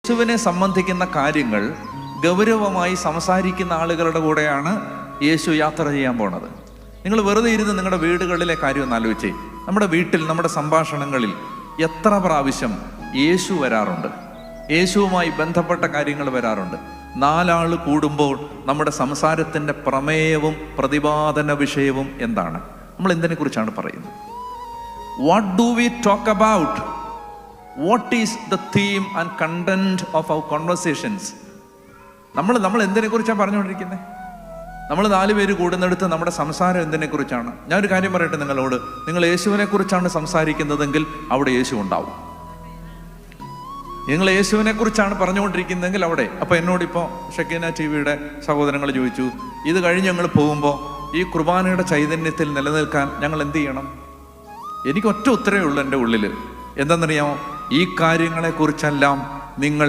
യേശുവിനെ സംബന്ധിക്കുന്ന കാര്യങ്ങൾ ഗൗരവമായി സംസാരിക്കുന്ന ആളുകളുടെ കൂടെയാണ് യേശു യാത്ര ചെയ്യാൻ പോണത്. നിങ്ങൾ വെറുതെ ഇരുന്ന് നിങ്ങളുടെ വീടുകളിലെ കാര്യം ഒന്ന് ആലോചിച്ചേ. നമ്മുടെ വീട്ടിൽ, നമ്മുടെ സംഭാഷണങ്ങളിൽ എത്ര പ്രാവശ്യം യേശു വരാറുണ്ട്? യേശുവുമായി ബന്ധപ്പെട്ട കാര്യങ്ങൾ വരാറുണ്ട്. 4 ആൾ കൂടുമ്പോൾ നമ്മുടെ സംസാരത്തിൻ്റെ പ്രമേയവും പ്രതിപാദന വിഷയവും എന്താണ്? നമ്മൾ എന്തിനെ കുറിച്ചാണ് പറയുന്നത്? What do we talk about? What is the theme and content of our conversations? നമ്മൾ എന്തിനെ കുറിച്ചാണ് പറഞ്ഞുകൊണ്ടിരിക്കുന്നത്? നമ്മൾ 4 പേര് കൂടുന്നിടത്ത് നമ്മുടെ സംസാരം എന്തിനെ കുറിച്ചാണ്? ഞാനൊരു കാര്യം പറയട്ടെ നിങ്ങളോട്. നിങ്ങൾ യേശുവിനെ കുറിച്ചാണ് സംസാരിക്കുന്നതെങ്കിൽ അവിടെ യേശു ഉണ്ടാവും. നിങ്ങൾ യേശുവിനെ കുറിച്ചാണ് പറഞ്ഞുകൊണ്ടിരിക്കുന്നതെങ്കിൽ അവിടെ. അപ്പോൾ എന്നോടിപ്പോൾ ഷക്കീന ടിവിയുടെ സഹോദരങ്ങൾ ചോദിച്ചു, ഇത് കഴിഞ്ഞ് ഞങ്ങൾ പോകുമ്പോൾ ഈ കുർബാനയുടെ ചൈതന്യത്തിൽ നിലനിൽക്കാൻ ഞങ്ങൾ എന്ത് ചെയ്യണം? എനിക്ക് ഒറ്റ ഉത്തരവേ ഉള്ളൂ എൻ്റെ ഉള്ളിൽ. എന്താണെന്നറിയാമോ? ഈ കാര്യങ്ങളെക്കുറിച്ചെല്ലാം നിങ്ങൾ